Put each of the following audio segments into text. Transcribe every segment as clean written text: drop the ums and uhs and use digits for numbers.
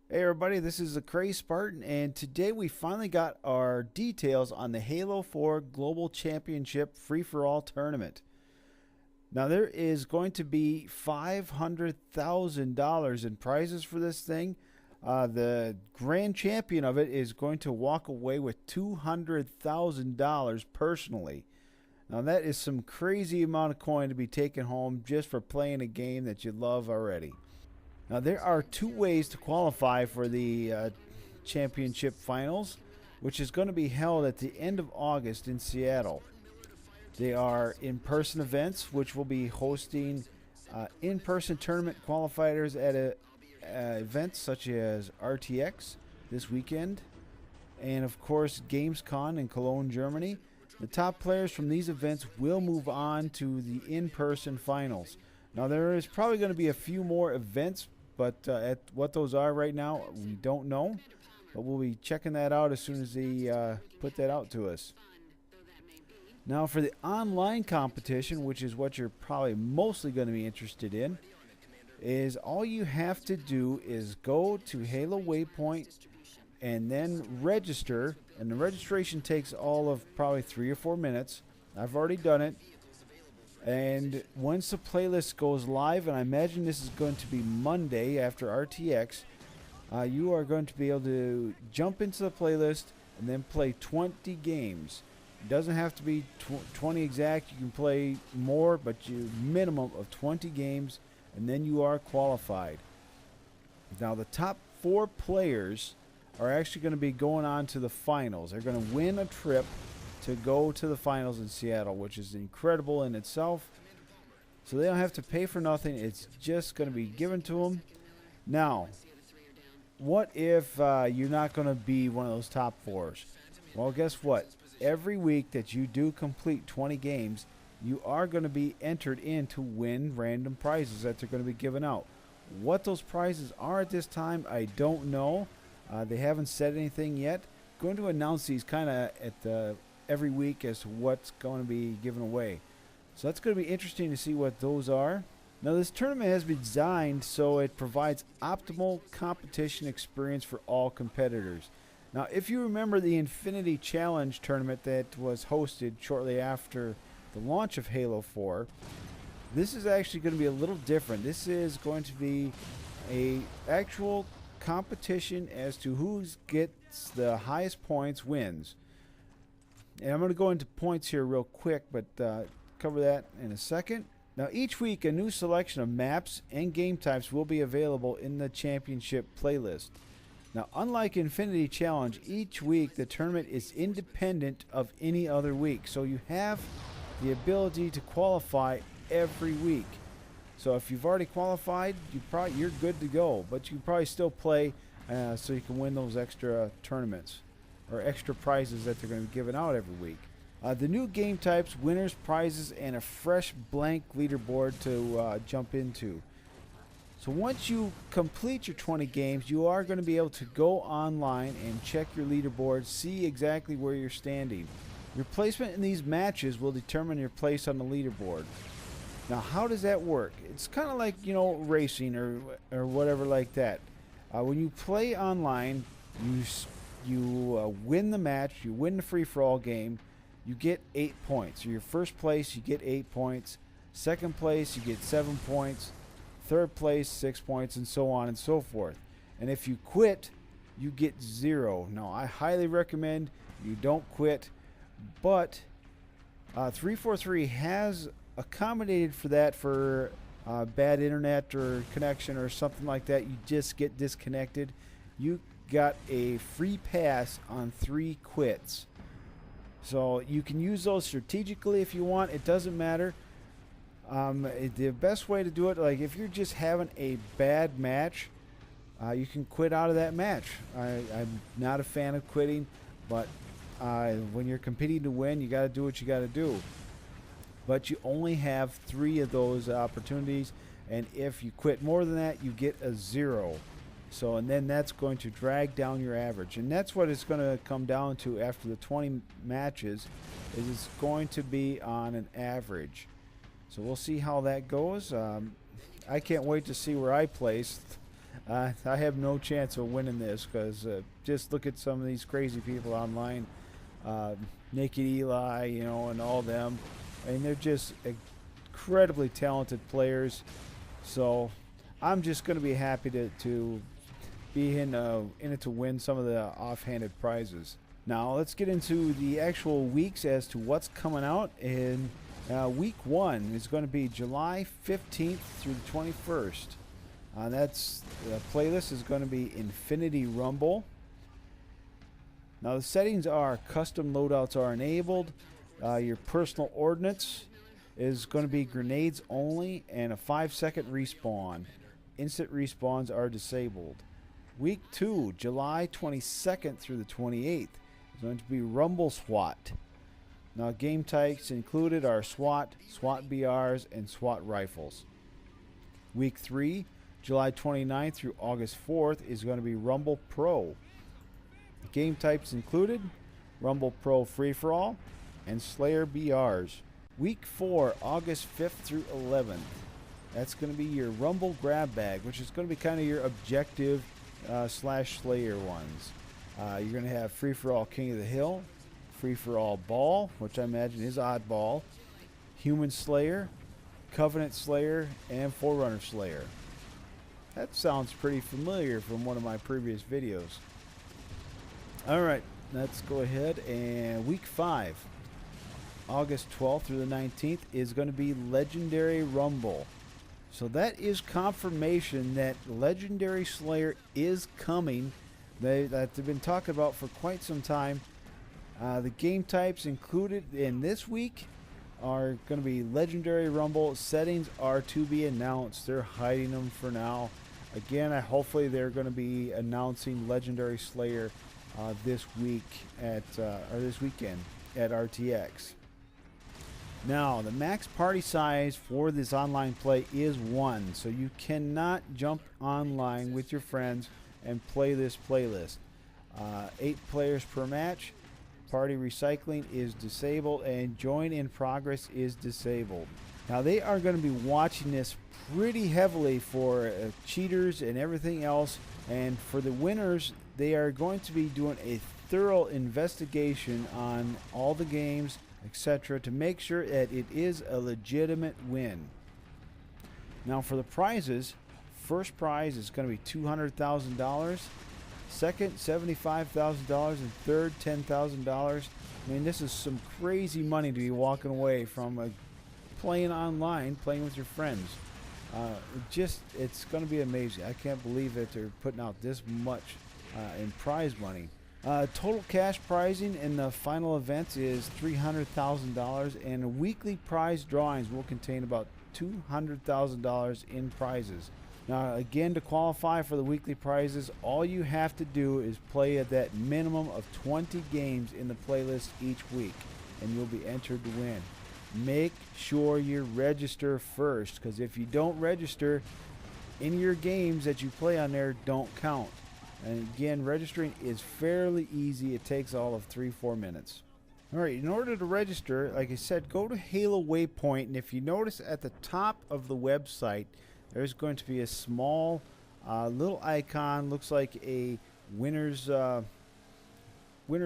Hey everybody, this is the Cray Spartan, and today we finally got our details on the Halo 4 Global Championship Free for All tournament. Now, there is going to be $500,000 in prizes for this thing. The grand champion of it is going to walk away with $200,000 personally. Now, that is some crazy amount of coin to be taken home just for playing a game that you love already. Now, there are two ways to qualify for the championship finals, which is going to be held at the end of August in Seattle. They are in person events, which will be hosting in person tournament qualifiers at events such as RTX this weekend, and of course, Gamescom in Cologne, Germany. The top players from these events will move on to the in person finals. Now, there is probably going to be a few more events, but at what those are right now, we don't know. But we'll be checking that out as soon as they put that out to us. Now, for the online competition, which is what you're probably mostly going to be interested in, is all you have to do is go to Halo Waypoint and then register. And the registration takes all of probably 3 or 4 minutes. I've already done it. And once the playlist goes live, and I imagine this is going to be Monday after RTX, you are going to be able to jump into the playlist and then play 20 games. It doesn't have to be 20 exact. You can play more, but you minimum of 20 games, and then you are qualified. Now, the top 4 players are actually going to be going on to the finals. They're going to win a trip to go to the finals in Seattle, which is incredible in itself. So they don't have to pay for nothing. It's just going to be given to them. Now, what if you're not going to be one of those top 4s? Well, guess what? Every week that you do complete 20 games, you are going to be entered in to win random prizes that they're going to be given out. What those prizes are at this time, I don't know. They haven't said anything yet. Going to announce these kind of at every week as to what's going to be given away. So that's going to be interesting to see what those are. Now, this tournament has been designed so it provides optimal competition experience for all competitors. Now, if you remember the Infinity Challenge tournament that was hosted shortly after the launch of Halo 4, this is actually going to be a little different. This is going to be a actual competition as to who gets the highest points wins. And I'm going to go into points here real quick, but cover that in a second. Now, each week, a new selection of maps and game types will be available in the championship playlist. Now, unlike Infinity Challenge, each week the tournament is independent of any other week. So you have the ability to qualify every week. So if you've already qualified, you're good to go. But you can probably still play so you can win those extra tournaments or extra prizes that they're going to be giving out every week. The new game types, winners, prizes, and a fresh blank leaderboard to jump into. So once you complete your 20 games, you are going to be able to go online and check your leaderboard, see exactly where you're standing. Your placement in these matches will determine your place on the leaderboard. Now, how does that work? It's kind of like, racing or whatever like that. When you play online, you win the match, you win the free-for-all game, you get 8 points. So your first place, you get 8 points. Second place, you get 7 points. Third place, 6 points, and so on and so forth. And if you quit, you get 0. Now, I highly recommend you don't quit, but 343 has accommodated for that for bad internet or connection or something like that. You just get disconnected. You got a free pass on 3 quits. So you can use those strategically if you want. It doesn't matter. The best way to do it, like if you're just having a bad match, you can quit out of that match. I'm not a fan of quitting, but when you're competing to win, you got to do what you got to do. But you only have 3 of those opportunities, and if you quit more than that, you get a 0. So, and then that's going to drag down your average, and that's what it's going to come down to after the 20 matches. Is it's going to be on an average. So we'll see how that goes. I can't wait to see where I place. I have no chance of winning this because just look at some of these crazy people online. Naked Eli, you know, and all them. And they're just incredibly talented players. So I'm just going to be happy to be in it to win some of the offhanded prizes. Now let's get into the actual weeks as to what's coming out. In week 1 is going to be July 15th through the 21st. That's the playlist is going to be Infinity Rumble. Now the settings are custom loadouts are enabled. Your personal ordnance is going to be grenades only and a 5-second respawn. Instant respawns are disabled. Week 2, July 22nd through the 28th, is going to be Rumble SWAT. Now game types included are SWAT, SWAT BRs, and SWAT rifles. Week 3, July 29th through August 4th, is going to be Rumble Pro. Game types included Rumble Pro Free-For-All and Slayer BRs. Week 4, August 5th through 11th. That's going to be your Rumble Grab Bag, which is going to be kind of your objective slash Slayer ones. You're going to have Free-For-All King of the Hill, Free-For-All Ball, which I imagine is Oddball, Human Slayer, Covenant Slayer, and Forerunner Slayer. That sounds pretty familiar from one of my previous videos. Alright, let's go ahead, and week 5, August 12th through the 19th, is going to be Legendary Rumble. So that is confirmation that Legendary Slayer is coming. That they've been talking about for quite some time. The game types included in this week are going to be Legendary Rumble. Settings are to be announced. They're hiding them for now. Again, hopefully they're going to be announcing Legendary Slayer this week or this weekend at RTX. Now, the max party size for this online play is 1, so you cannot jump online with your friends and play this playlist. 8 players per match. Party recycling is disabled, and join in progress is disabled. Now, they are going to be watching this pretty heavily for cheaters and everything else, and for the winners, they are going to be doing a thorough investigation on all the games, etc., to make sure that it is a legitimate win. Now for the prizes, first prize is going to be $200,000, second $75,000, and third $10,000. I mean, this is some crazy money to be walking away from playing online, playing with your friends. It's going to be amazing. I can't believe that they're putting out this much in prize money. Total cash prizing in the final events is $300,000, and weekly prize drawings will contain about $200,000 in prizes. Now, again, to qualify for the weekly prizes, all you have to do is play at that minimum of 20 games in the playlist each week, and you'll be entered to win. Make sure you register first, because if you don't register, any of your games that you play on there don't count. And again, registering is fairly easy. It takes all of 3-4 minutes. Alright, in order to register, like I said, go to Halo Waypoint, and if you notice at the top of the website, there's going to be a small little icon, looks like a winner's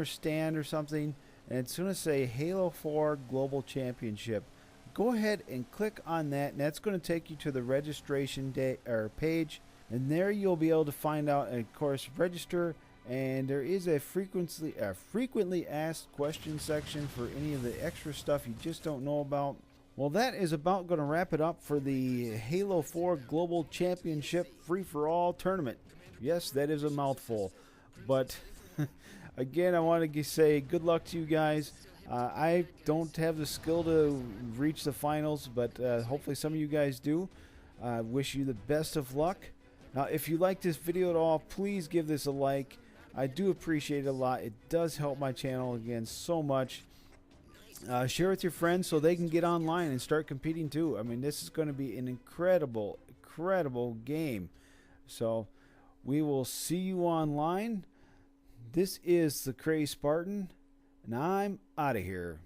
stand or something, and it's going to say Halo 4 Global Championship. Go ahead and click on that, and that's going to take you to the registration page. And there you'll be able to find out, and of course, register. And there is a frequently asked questions section for any of the extra stuff you just don't know about. Well, that is about going to wrap it up for the Halo 4 Global Championship Free-For-All Tournament. Yes, that is a mouthful. But, again, I want to say good luck to you guys. I don't have the skill to reach the finals, but hopefully some of you guys do. I wish you the best of luck. Now, if you like this video at all, please give this a like. I do appreciate it a lot. It does help my channel, again, so much. Share with your friends so they can get online and start competing too. I mean, this is going to be an incredible, incredible game. So, we will see you online. This is the Crazed Spartan, and I'm out of here.